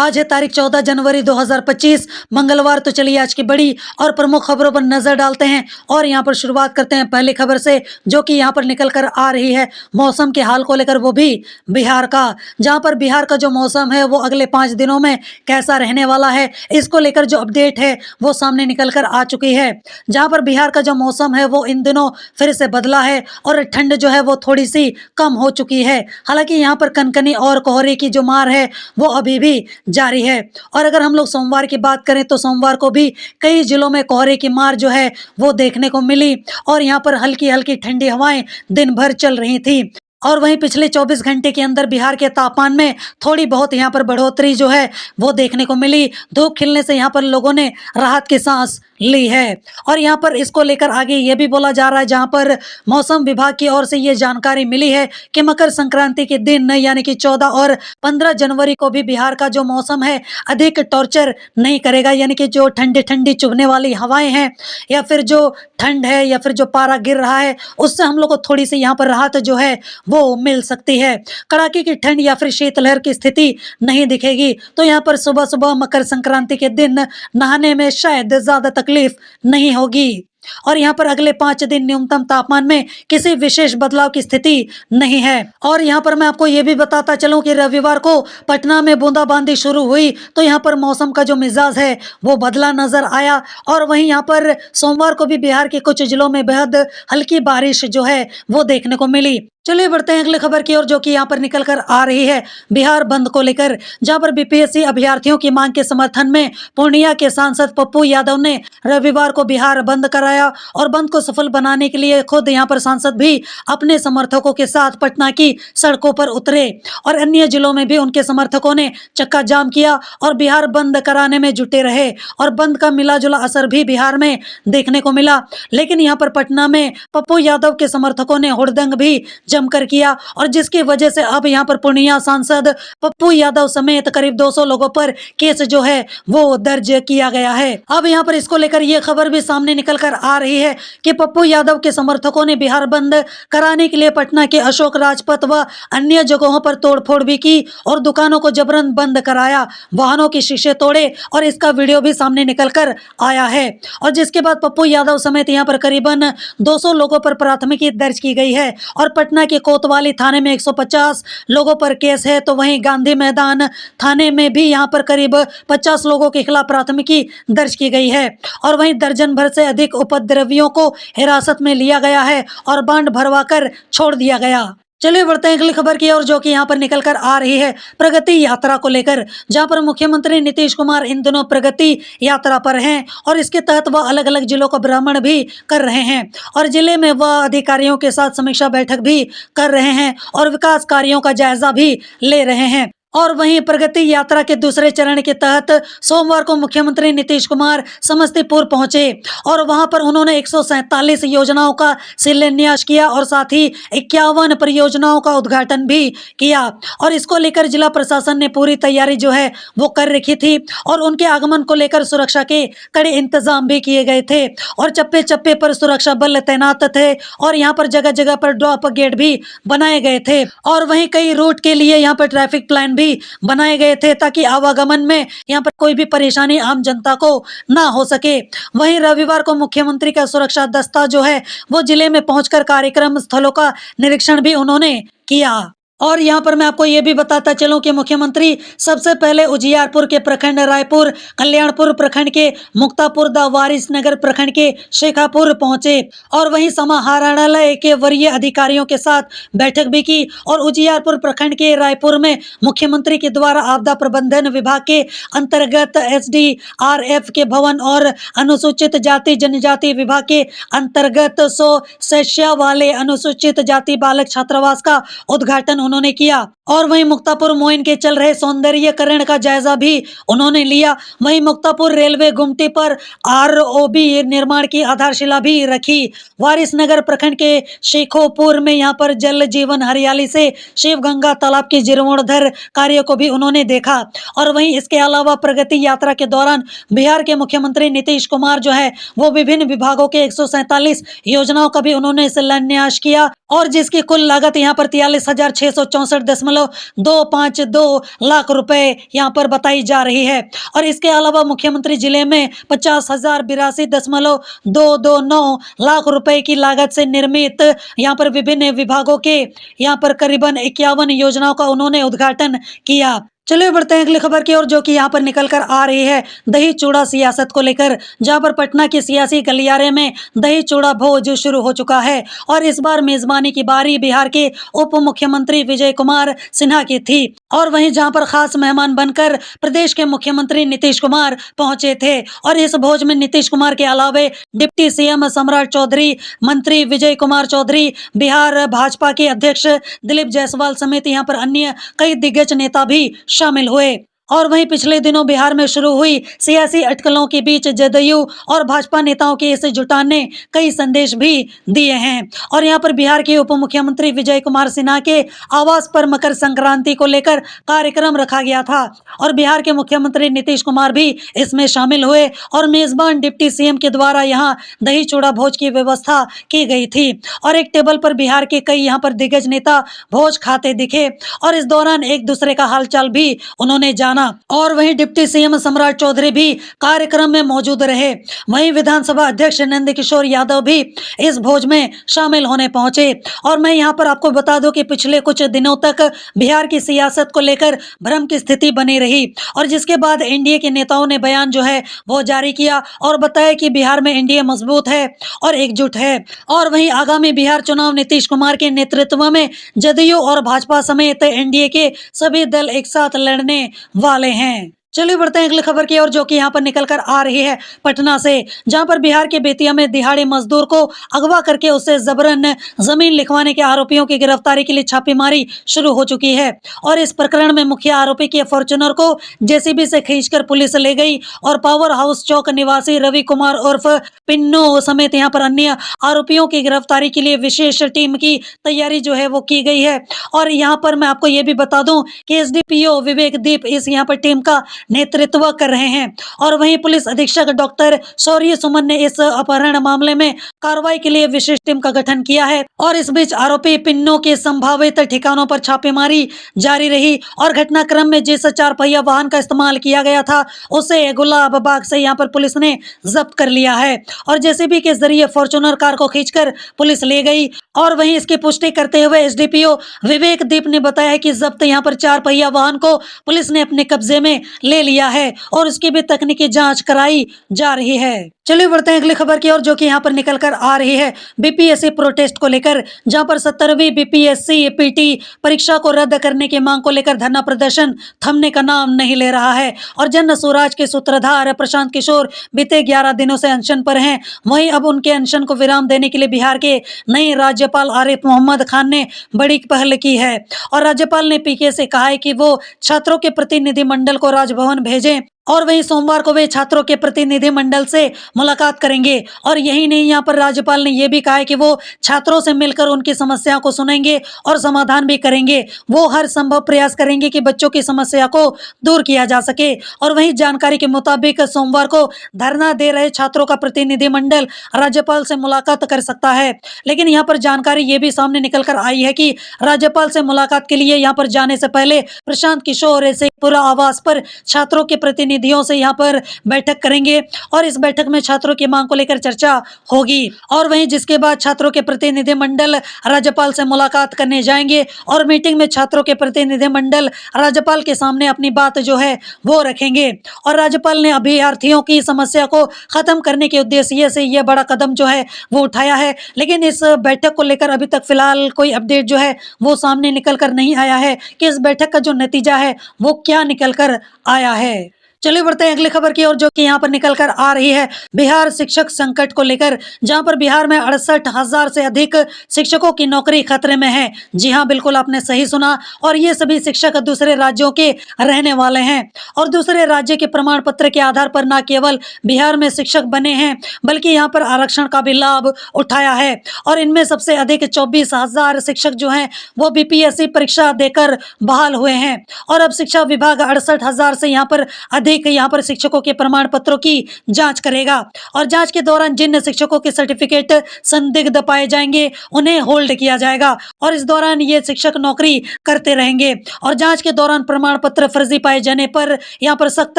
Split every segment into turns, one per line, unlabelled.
आज है तारीख 14 जनवरी 2025 मंगलवार। तो चलिए आज की बड़ी और प्रमुख खबरों पर नजर डालते हैं और यहां पर शुरुआत करते हैं पहली खबर से, जो कि यहां पर निकल कर आ रही है मौसम के हाल को लेकर, वो भी बिहार का। जहां पर बिहार का जो मौसम है वो अगले 5 दिनों में कैसा रहने वाला है, इसको लेकर जो अपडेट है वो सामने निकल कर आ चुकी है। जहां पर बिहार का जो मौसम है वो इन दिनों फिर से बदला है और ठंड जो है वो थोड़ी सी कम हो चुकी है। हालांकि यहाँ पर कनकनी और कोहरे की जो मार है वो अभी भी जारी है। और अगर हम लोग सोमवार की बात करें तो सोमवार को भी कई जिलों में कोहरे की मार जो है वो देखने को मिली और यहाँ पर हल्की हल्की ठंडी हवाएं दिन भर चल रही थी। और वहीं पिछले 24 घंटे के अंदर बिहार के तापमान में थोड़ी बहुत यहाँ पर बढ़ोतरी जो है वो देखने को मिली। धूप खिलने से यहाँ पर लोगों ने राहत की सांस ली है। और यहाँ पर इसको लेकर आगे ये भी बोला जा रहा है, जहाँ पर मौसम विभाग की ओर से ये जानकारी मिली है कि मकर संक्रांति के दिन यानी कि 14 और 15 जनवरी को भी बिहार का जो मौसम है अधिक टॉर्चर नहीं करेगा। यानी कि जो ठंडी ठंडी चुभने वाली हवाएं हैं या फिर जो ठंड है या फिर जो पारा गिर रहा है उससे हम लोग को थोड़ी सी यहाँ पर राहत जो है वो मिल सकती है। कड़ाके की ठंड या फिर शीतलहर की स्थिति नहीं दिखेगी। तो यहाँ पर सुबह सुबह मकर संक्रांति के दिन नहाने में शायद ज्यादा तकलीफ नहीं होगी। और यहाँ पर अगले 5 दिन न्यूनतम तापमान में किसी विशेष बदलाव की स्थिति नहीं है। और यहाँ पर मैं आपको ये भी बताता चलूं कि रविवार को पटना में बूंदाबांदी शुरू हुई तो यहाँ पर मौसम का जो मिजाज है वो बदला नजर आया। और वहीं यहाँ पर सोमवार को भी बिहार के कुछ जिलों में बेहद हल्की बारिश जो है वो देखने को मिली। चलिए बढ़ते हैं अगली खबर की ओर, जो कि यहाँ पर निकल कर आ रही है बिहार बंद को लेकर। जहाँ पर बीपीएससी अभ्यर्थियों की मांग के समर्थन में पूर्णिया के सांसद पप्पू यादव ने रविवार को बिहार बंद कराया और बंद को सफल बनाने के लिए खुद यहाँ पर सांसद भी अपने समर्थकों के साथ पटना की सड़कों पर उतरे और अन्य जिलों में भी उनके समर्थकों ने चक्का जाम किया और बिहार बंद कराने में जुटे रहे। और बंद का मिला जुला असर भी बिहार में देखने को मिला। लेकिन यहाँ पर पटना में पप्पू यादव के समर्थकों ने हुड़दंग भी जमकर किया और जिसकी वजह से अब यहाँ पर पूर्णिया सांसद पप्पू यादव समेत करीब 200 लोगों पर केस जो है वो दर्ज किया गया है। अब यहाँ पर इसको लेकर ये खबर भी सामने निकल कर आ रही है कि पप्पू यादव के समर्थकों ने बिहार बंद कराने के लिए पटना के अशोक राजपथ व अन्य जगहों पर तोड़फोड़ भी की और दुकानों को जबरन बंद कराया, वाहनों के शीशे तोड़े और इसका वीडियो भी सामने निकल कर आया है। और जिसके बाद पप्पू यादव समेत यहाँ पर करीबन 200 लोगों पर प्राथमिकी दर्ज की गई है और पटना के कोतवाली थाने में 150 लोगों पर केस है। तो वहीं गांधी मैदान थाने में भी यहां पर करीब 50 लोगों के खिलाफ प्राथमिकी दर्ज की गई है। और वहीं दर्जन भर से अधिक उपद्रवियों को हिरासत में लिया गया है और बांड भरवाकर छोड़ दिया गया। चलिए बढ़ते हैं अगली खबर की ओर, जो कि यहाँ पर निकल कर आ रही है प्रगति यात्रा को लेकर। जहाँ पर मुख्यमंत्री नीतीश कुमार इन दिनों प्रगति यात्रा पर हैं और इसके तहत वह अलग अलग जिलों का भ्रमण भी कर रहे हैं और जिले में वह अधिकारियों के साथ समीक्षा बैठक भी कर रहे हैं और विकास कार्यों का जायजा भी ले रहे हैं। और वहीं प्रगति यात्रा के दूसरे चरण के तहत सोमवार को मुख्यमंत्री नीतीश कुमार समस्तीपुर पहुंचे और वहां पर उन्होंने 147 योजनाओं का शिलान्यास किया और साथ ही 51 परियोजनाओं का उद्घाटन भी किया। और इसको लेकर जिला प्रशासन ने पूरी तैयारी जो है वो कर रखी थी और उनके आगमन को लेकर सुरक्षा के कड़े इंतजाम भी किए गए थे और चप्पे चप्पे पर सुरक्षा बल तैनात थे और यहाँ पर जगह जगह पर ड्रॉप गेट भी बनाए गए थे। और वहीं कई रूट के लिए यहाँ पर ट्रैफिक प्लान भी बनाए गए थे ताकि आवागमन में यहाँ पर कोई भी परेशानी आम जनता को ना हो सके। वहीं रविवार को मुख्यमंत्री का सुरक्षा दस्ता जो है वो जिले में पहुंचकर कार्यक्रम स्थलों का निरीक्षण भी उन्होंने किया। और यहाँ पर मैं आपको ये भी बताता चलूं कि मुख्यमंत्री सबसे पहले उजियारपुर के प्रखंड रायपुर, कल्याणपुर प्रखंड के मुक्तापुर, वारिसनगर प्रखंड के शेखापुर पहुंचे और वहीं समाहरणालय के वरीय अधिकारियों के साथ बैठक भी की। और उजियारपुर प्रखंड के रायपुर में मुख्यमंत्री के द्वारा आपदा प्रबंधन विभाग के अंतर्गत SDRF के भवन और अनुसूचित जाति जनजाति विभाग के अंतर्गत 100 शैय्या वाले अनुसूचित जाति बालक छात्रावास का उद्घाटन उन्होंने किया। और वहीं मुक्तापुर मोइन के चल रहे सौंदर्यीकरण का जायजा भी उन्होंने लिया। वहीं मुक्तापुर रेलवे गुमटी पर ROB निर्माण की आधारशिला भी रखी। वारिसनगर प्रखंड के शेखोपुर में यहाँ पर जल जीवन हरियाली से शिव गंगा तालाब की जीर्णोद्धार कार्य को भी उन्होंने देखा। और वहीं इसके अलावा प्रगति यात्रा के दौरान बिहार के मुख्यमंत्री नीतीश कुमार जो है वो विभिन्न विभागों के 147 योजनाओं का भी उन्होंने शिलान्यास किया और जिसकी कुल लागत यहाँ पर 43,600 364.252 लाख रुपए यहाँ पर बताई जा रही है। और इसके अलावा मुख्यमंत्री जिले में 50,082.229 लाख रुपए की लागत से निर्मित यहाँ पर विभिन्न विभागों के यहाँ पर करीबन 51 योजनाओं का उन्होंने उद्घाटन किया। चलिए बढ़ते हैं अगली खबर की ओर, जो कि यहाँ पर निकल कर आ रही है दही चूड़ा सियासत को लेकर, जहाँ पर पटना के सियासी गलियारे में दही चूड़ा भोज शुरू हो चुका है। और इस बार मेजबानी की बारी बिहार के उप मुख्यमंत्री विजय कुमार सिन्हा की थी। और वहीं जहाँ पर खास मेहमान बनकर प्रदेश के मुख्यमंत्री नीतीश कुमार पहुंचे थे। और इस भोज में नीतीश कुमार के अलावे डिप्टी सीएम सम्राट चौधरी, मंत्री विजय कुमार चौधरी, बिहार भाजपा के अध्यक्ष दिलीप जायसवाल समेत यहाँ पर अन्य कई दिग्गज नेता भी शामिल हुए। और वहीं पिछले दिनों बिहार में शुरू हुई सियासी अटकलों के बीच जदयू और भाजपा नेताओं के इस जुटान ने कई संदेश भी दिए हैं। और यहां पर बिहार के उप मुख्यमंत्री विजय कुमार सिन्हा के आवास पर मकर संक्रांति को लेकर कार्यक्रम रखा गया था। और बिहार के मुख्यमंत्री नीतीश कुमार भी इसमें शामिल हुए। और मेजबान डिप्टी सीएम के द्वारा यहां दही चूड़ा भोज की व्यवस्था की गई थी। और एक टेबल पर बिहार के कई यहाँ पर दिग्गज नेता भोज खाते दिखे। और इस दौरान एक दूसरे का हालचाल भी उन्होंने जाना। और वहीं डिप्टी सीएम सम्राट चौधरी भी कार्यक्रम में मौजूद रहे। वहीं विधानसभा अध्यक्ष नंदकिशोर यादव भी इस भोज में शामिल होने पहुंचे। और मैं यहां पर आपको बता दूं कि पिछले कुछ दिनों तक बिहार की सियासत को लेकर भ्रम की स्थिति बनी रही। और जिसके बाद एनडीए के नेताओं ने बयान जो है वो जारी किया और बताया कि बिहार में एनडीए मजबूत है और एकजुट है। और वहीं आगामी बिहार चुनाव नीतीश कुमार के नेतृत्व में जदयू और भाजपा समेत एनडीए के सभी दल एक साथ लड़ने वाले हैं। चलिए बढ़ते हैं अगली खबर की ओर, जो कि यहाँ पर निकल कर आ रही है पटना से, जहाँ पर बिहार के बेतिया में दिहाड़ी मजदूर को अगवा करके उससे जबरन जमीन लिखवाने के आरोपियों की गिरफ्तारी के लिए छापेमारी शुरू हो चुकी है। और इस प्रकरण में मुख्य आरोपी के फॉर्च्यूनर को जेसीबी से खींचकर पुलिस ले गई। और पावर हाउस चौक निवासी रवि कुमार उर्फ पिन्नू समेत यहाँ पर अन्य आरोपियों की गिरफ्तारी के लिए विशेष टीम की तैयारी जो है वो की गई है। और यहाँ पर मैं आपको ये भी बता दूं कि एसडीपीओ विवेक दीप इस यहाँ पर टीम का नेतृत्व कर रहे हैं। और वहीं पुलिस अधीक्षक डॉक्टर शौर्य सुमन ने इस अपहरण मामले में कार्रवाई के लिए विशेष टीम का गठन किया है। और इस बीच आरोपी पिन्नों के संभावित ठिकानों पर छापेमारी जारी रही। और घटनाक्रम में जिस 4 पहिया वाहन का इस्तेमाल किया गया था उसे गुलाब बाग से यहाँ पर पुलिस ने जब्त कर लिया है। और जेसीबी के जरिए फॉर्च्यूनर कार को खींचकर पुलिस ले गई। और वहीं इसकी पुष्टि करते हुए एसडीपीओ विवेक दीप ने बताया कि जब्त यहाँ पर 4 पहिया वाहन को पुलिस ने अपने कब्जे में ले लिया है और उसकी भी तकनीकी जांच कराई जा रही है। चलिए बढ़ते हैं अगली खबर की ओर, जो कि यहाँ पर निकल कर आ रही है बीपीएससी प्रोटेस्ट को लेकर, जहाँ पर 17वीं बीपीएससी पीटी परीक्षा को रद्द करने की मांग को लेकर धरना प्रदर्शन थमने का नाम नहीं ले रहा है। और जन स्वराज के सूत्रधार प्रशांत किशोर बीते 11 दिनों से अनशन पर हैं। वहीं अब उनके अनशन को विराम देने के लिए बिहार के नए राज्यपाल आरिफ मोहम्मद खान ने बड़ी पहल की है। और राज्यपाल ने पीके से कहा है कि वो छात्रों के प्रतिनिधिमंडल को राजभवन भेजें। और वहीं सोमवार को वे छात्रों के प्रतिनिधि मंडल से मुलाकात करेंगे। और यही नहीं, यहाँ पर राज्यपाल ने यह भी कहा है कि वो छात्रों से मिलकर उनकी समस्याओं को सुनेंगे और समाधान भी करेंगे। वो हर संभव प्रयास करेंगे कि बच्चों की समस्या को दूर किया जा सके। और वहीं जानकारी के मुताबिक सोमवार को धरना दे रहे छात्रों का प्रतिनिधि मंडल राज्यपाल से मुलाकात कर सकता है। लेकिन यहाँ पर जानकारी ये भी सामने निकल कर आई है कि राज्यपाल से मुलाकात के लिए यहाँ पर जाने से पहले प्रशांत किशोर ऐसे पूरा आवास पर छात्रों के प्रतिनिधियों से यहाँ पर बैठक करेंगे। और इस बैठक में छात्रों की मांग को लेकर चर्चा होगी। और वहीं जिसके बाद छात्रों के प्रतिनिधि मंडल राज्यपाल से मुलाकात करने जाएंगे। और मीटिंग में छात्रों के प्रतिनिधि मंडल राज्यपाल के सामने अपनी बात जो है वो रखेंगे। और राज्यपाल ने अभ्यर्थियों की समस्या को खत्म करने के उद्देश्य से यह बड़ा कदम जो है वो उठाया है। लेकिन इस बैठक को लेकर अभी तक फिलहाल कोई अपडेट जो है वो सामने निकल कर नहीं आया है कि इस बैठक का जो नतीजा है वो क्या निकल कर आया है। चलिए बढ़ते हैं अगली खबर की ओर, जो कि यहाँ पर निकल कर आ रही है बिहार शिक्षक संकट को लेकर, जहाँ पर बिहार में 68,000 से अधिक शिक्षकों की नौकरी खतरे में है। जी हाँ, बिल्कुल आपने सही सुना। और ये सभी शिक्षक दूसरे राज्यों के रहने वाले हैं और दूसरे राज्य के प्रमाण पत्र के आधार पर न केवल बिहार में शिक्षक बने हैं बल्कि यहाँ पर आरक्षण का भी लाभ उठाया है। और इनमें सबसे अधिक 24,000 शिक्षक जो हैं वो बीपीएससी परीक्षा देकर बहाल हुए हैं। और अब शिक्षा विभाग 68,000 से यहाँ पर अधिक यहाँ पर शिक्षकों के प्रमाण पत्रों की जांच करेगा और जांच के दौरान जिन शिक्षकों के सर्टिफिकेट संदिग्ध पाए जाएंगे उन्हें होल्ड किया जाएगा और इस दौरान ये शिक्षक नौकरी करते रहेंगे और जांच के दौरान प्रमाण पत्र फर्जी पाए जाने पर यहाँ पर सख्त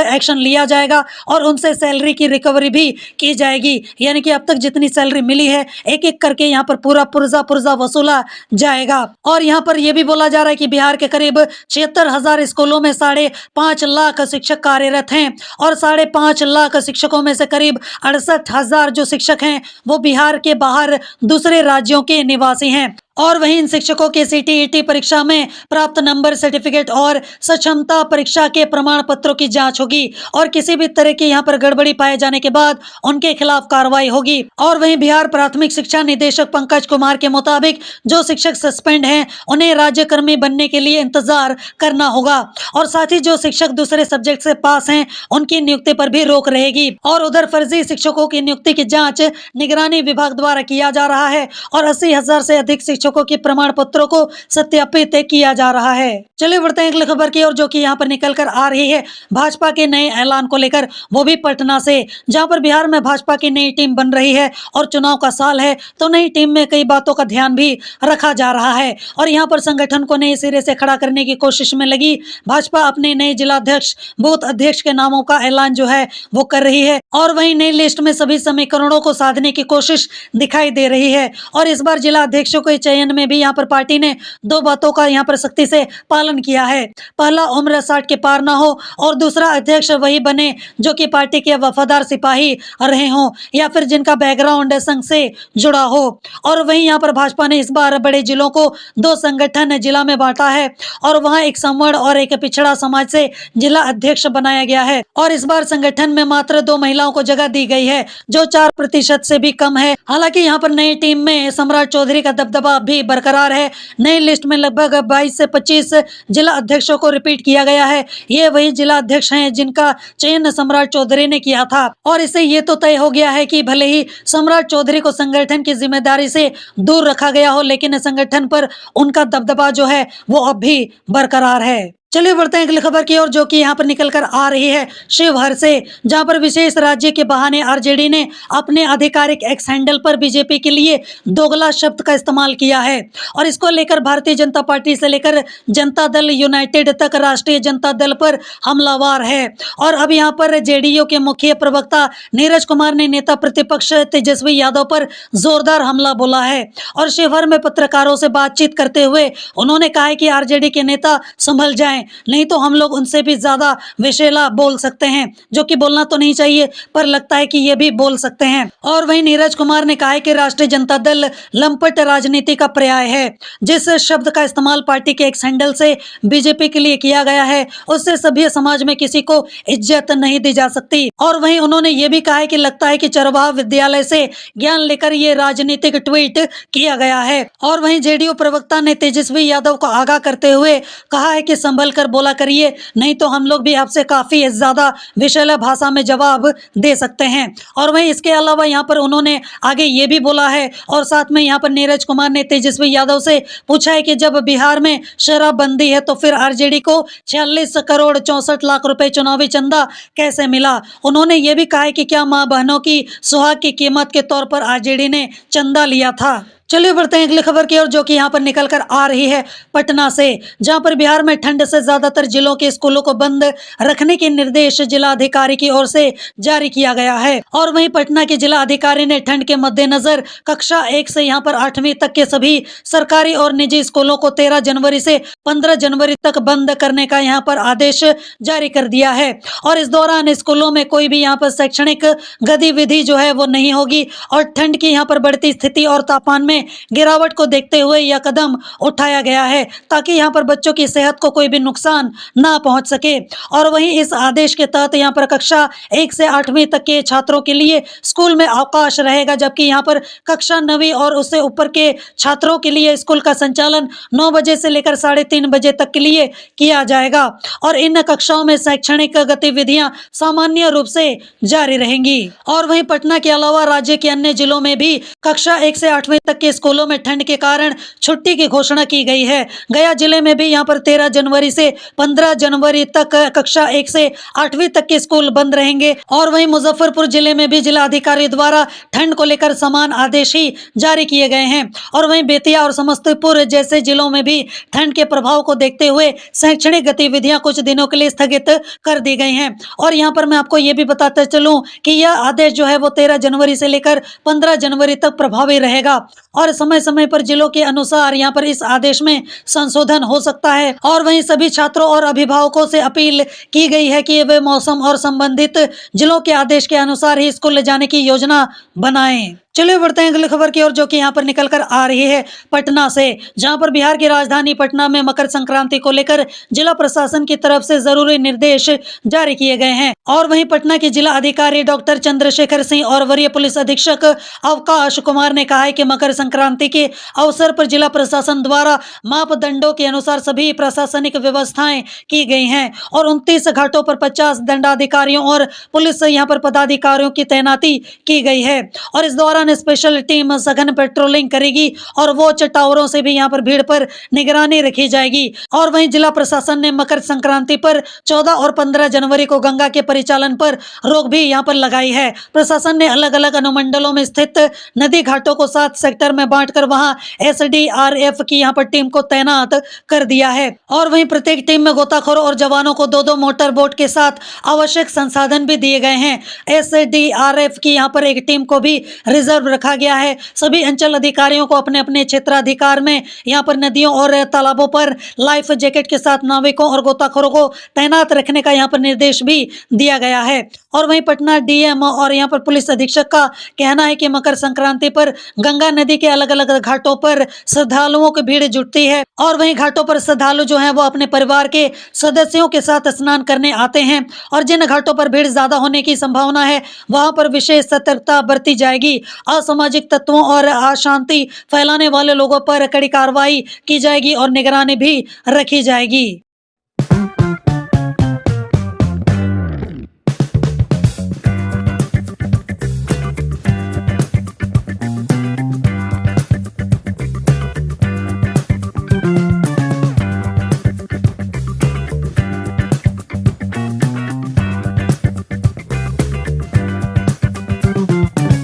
एक्शन लिया जाएगा और उनसे सैलरी की रिकवरी भी की जाएगी। यानी कि अब तक जितनी सैलरी मिली है एक एक करके यहाँ पर पूरा पुर्जा वसूला जाएगा। और यहाँ पर यह भी बोला जा रहा है कि बिहार के करीब 76,000 स्कूलों में 5.5 लाख शिक्षक कार्यरत हैं और 5.5 लाख शिक्षकों में से करीब 68,000 जो शिक्षक हैं वो बिहार के बाहर दूसरे राज्यों के निवासी हैं। और वहीं इन शिक्षकों के सीटीईटी परीक्षा में प्राप्त नंबर, सर्टिफिकेट और सक्षमता परीक्षा के प्रमाण पत्रों की जांच होगी और किसी भी तरह की यहाँ पर गड़बड़ी पाए जाने के बाद उनके खिलाफ कार्रवाई होगी। और वहीं बिहार प्राथमिक शिक्षा निदेशक पंकज कुमार के मुताबिक जो शिक्षक सस्पेंड हैं उन्हें राज्यकर्मी बनने के लिए इंतजार करना होगा और साथ ही जो शिक्षक दूसरे सब्जेक्ट से पास हैं उनकी नियुक्ति पर भी रोक रहेगी। और उधर फर्जी शिक्षकों की नियुक्ति की जाँच निगरानी विभाग द्वारा किया जा रहा है और 80,000 से अधिक शिक्षकों के प्रमाण पत्रों को सत्यापित किया जा रहा है। चलिए बढ़ते हैं अगली खबर की ओर, जो कि यहाँ पर निकल कर आ रही है भाजपा के नए ऐलान को लेकर, वो भी पटना से, जहां पर बिहार में भाजपा की नई टीम बन रही है और चुनाव का साल है तो नई टीम में कई बातों का ध्यान भी रखा जा रहा है और यहाँ पर संगठन को नए सिरे से खड़ा करने की कोशिश में लगी भाजपा अपने नए जिलाध्यक्ष, बूथ अध्यक्ष के नामों का ऐलान जो है वो कर रही है और वही नई लिस्ट में सभी समीकरणों को साधने की कोशिश दिखाई दे रही है। और इस बार जिला अध्यक्षों के चयन में भी यहाँ पर पार्टी ने 2 बातों का यहाँ पर सख्ती से पालन किया है। पहला, उम्र 60 के पार ना हो और दूसरा, अध्यक्ष वही बने जो कि पार्टी के वफादार सिपाही रहे हों या फिर जिनका बैकग्राउंड संघ से जुड़ा हो। और वहीं यहाँ पर भाजपा ने इस बार बड़े जिलों को 2 संगठन जिला में बांटा है और वहाँ एक संवर्ण और एक पिछड़ा समाज से जिला अध्यक्ष बनाया गया है और इस बार संगठन में मात्र 2 महिलाओं को जगह दी गई है जो 4% से भी कम है। हालांकि यहाँ पर नई टीम में सम्राट चौधरी का दबदबा भी बरकरार है। नई लिस्ट में लगभग 22 से 25 जिला अध्यक्षों को रिपीट किया गया है। ये वही जिला अध्यक्ष हैं जिनका चयन सम्राट चौधरी ने किया था और इससे ये तो तय हो गया है कि भले ही सम्राट चौधरी को संगठन की जिम्मेदारी से दूर रखा गया हो लेकिन संगठन पर उनका दबदबा जो है वो अब भी बरकरार है। चलिए बढ़ते हैं अगली खबर की ओर, जो कि यहाँ पर निकल कर आ रही है शिवहर से, जहाँ पर विशेष राज्य के बहाने आरजेडी ने अपने आधिकारिक एक्स हैंडल पर बीजेपी के लिए दोगला शब्द का इस्तेमाल किया है और इसको लेकर भारतीय जनता पार्टी से लेकर जनता दल यूनाइटेड तक राष्ट्रीय जनता दल पर हमलावर है। और अब यहाँ पर जेडीयू के मुख्य प्रवक्ता नीरज कुमार ने नेता प्रतिपक्ष तेजस्वी यादव पर जोरदार हमला बोला है और शिवहर में पत्रकारों से बातचीत करते हुए उन्होंने कहा है कि आरजेडी के नेता संभल जाएं, नहीं तो हम लोग उनसे भी ज्यादा विषैला बोल सकते हैं, जो कि बोलना तो नहीं चाहिए पर लगता है कि ये भी बोल सकते हैं। और वहीं नीरज कुमार ने कहा है कि राष्ट्रीय जनता दल लंपट राजनीति का पर्याय है। जिस शब्द का इस्तेमाल पार्टी के एक्स हैंडल से बीजेपी के लिए किया गया है उससे सभ्य समाज में किसी को इज्जत नहीं दी जा सकती। और वहीं उन्होंने ये भी कहा है कि लगता है कि चरवाहा विद्यालय से ज्ञान लेकर ये राजनीतिक ट्वीट किया गया है। और वहीं जेडीयू प्रवक्ता ने तेजस्वी यादव को आगाह करते हुए कहा है कि संभल कर बोला करिए, नहीं तो हम लोग भी आपसे काफी ज्यादा विषैला भाषा में जवाब दे सकते हैं। और वहीं इसके अलावा यहाँ पर उन्होंने आगे ये भी बोला है और साथ में यहाँ पर नीरज कुमार ने तेजस्वी यादव से पूछा है कि जब बिहार में शराबबंदी है तो फिर आरजेडी को 46 करोड़ 64 लाख रुपए चुनावी चंदा कैसे मिला। उन्होंने ये भी कहा है कि क्या मां बहनों की सुहाग की कीमत के तौर पर आरजेडी ने चंदा लिया था। चलिए बढ़ते हैं अगली खबर की ओर, जो कि यहाँ पर निकल कर आ रही है पटना से, जहाँ पर बिहार में ठंड से ज्यादातर जिलों के स्कूलों को बंद रखने के निर्देश जिला अधिकारी की ओर से जारी किया गया है। और वहीं पटना के जिला अधिकारी ने ठंड के मद्देनजर कक्षा 1 से यहाँ पर 8वीं तक के सभी सरकारी और निजी स्कूलों को 13 जनवरी से 15 जनवरी तक बंद करने का यहाँ पर आदेश जारी कर दिया है। और इस दौरान स्कूलों में कोई भी यहाँ पर शैक्षणिक गतिविधि जो है वो नहीं होगी और ठंड की यहाँ पर बढ़ती स्थिति और तापमान में गिरावट को देखते हुए यह कदम उठाया गया है ताकि यहां पर बच्चों की सेहत को कोई भी नुकसान ना पहुंच सके। और वहीं इस आदेश के तहत यहां पर कक्षा 1 से 8वीं तक के छात्रों के लिए स्कूल में अवकाश रहेगा, जबकि यहां पर कक्षा 9वीं और उससे ऊपर के छात्रों के लिए स्कूल का संचालन 9 बजे से लेकर 3:30 बजे तक के लिए किया जाएगा। और इन कक्षाओं में शैक्षणिक गतिविधियां सामान्य रूप से जारी रहेंगी। और वहीं पटना के अलावा राज्य के अन्य जिलों में भी कक्षा 1 से 8वीं तक के के स्कूलों में ठंड के कारण छुट्टी की घोषणा की गई है। गया जिले में भी यहाँ पर 13 जनवरी से 15 जनवरी तक कक्षा 1 से 8वीं तक के स्कूल बंद रहेंगे। और वहीं मुजफ्फरपुर जिले में भी जिला अधिकारी द्वारा ठंड को लेकर समान आदेश ही जारी किए गए हैं। और वहीं बेतिया और समस्तीपुर जैसे जिलों में भी ठंड के प्रभाव को देखते हुए शैक्षणिक गतिविधियां कुछ दिनों के लिए स्थगित कर दी गई हैं। और यहाँ पर मैं आपको ये भी बताते चलूं कि यह आदेश जो है वो 13 जनवरी से लेकर 15 जनवरी तक प्रभावी रहेगा और समय समय पर जिलों के अनुसार यहाँ पर इस आदेश में संशोधन हो सकता है। और वहीं सभी छात्रों और अभिभावकों से अपील की गई है कि वे मौसम और संबंधित जिलों के आदेश के अनुसार ही स्कूल ले जाने की योजना बनाएं। चलिए बढ़ते हैं अगली खबर की ओर, जो कि यहाँ पर निकल कर आ रही है पटना से, जहाँ पर बिहार की राजधानी पटना में मकर संक्रांति को लेकर जिला प्रशासन की तरफ से जरूरी निर्देश जारी किए गए हैं। और वहीं पटना के जिला अधिकारी डॉक्टर चंद्रशेखर सिंह और वरीय पुलिस अधीक्षक अवकाश कुमार ने कहा है कि मकर संक्रांति के अवसर पर जिला प्रशासन द्वारा मापदंडों के अनुसार सभी प्रशासनिक व्यवस्थाएं की गई हैं और 29 घाटों पर 50 दंडाधिकारियों और पुलिस यहाँ पर पदाधिकारियों की तैनाती की गई है। और इस दौरान स्पेशल टीम सघन पेट्रोलिंग करेगी और वॉच टावरों से भी यहाँ पर भीड़ पर निगरानी रखी जाएगी। और वहीं जिला प्रशासन ने मकर संक्रांति पर 14 और 15 जनवरी को गंगा के परिचालन पर रोक भी यहाँ पर लगाई है। प्रशासन ने अलग अलग अनुमंडलों में स्थित नदी घाटों को 7 सेक्टर में बांटकर वहां SDRF की यहाँ पर टीम को तैनात कर दिया है। और वहीं प्रत्येक टीम में गोताखोरों और जवानों को 2-2 मोटर बोट के साथ आवश्यक संसाधन भी दिए गए हैं। SDRF की यहाँ पर एक टीम को भी रिजर्व रखा गया है। सभी अंचल अधिकारियों को अपने अपने क्षेत्राधिकार में यहाँ पर नदियों और तालाबों पर लाइफ जैकेट के साथ नाविकों और गोताखोरों को तैनात रखने का यहाँ पर निर्देश भी दिया गया है। और वहीं पटना DM और यहाँ पर पुलिस अधीक्षक का कहना है कि मकर संक्रांति पर गंगा नदी के अलग अलग घाटों पर श्रद्धालुओं की भीड़ जुटती है और वहीं घाटों पर श्रद्धालु जो हैं वो अपने परिवार के सदस्यों के साथ स्नान करने आते हैं। और जिन घाटों पर भीड़ ज्यादा होने की संभावना है वहां पर विशेष सतर्कता बरती जाएगी। असामाजिक तत्वों और अशांति फैलाने वाले लोगों पर कड़ी कार्रवाई की जाएगी और निगरानी भी रखी जाएगी।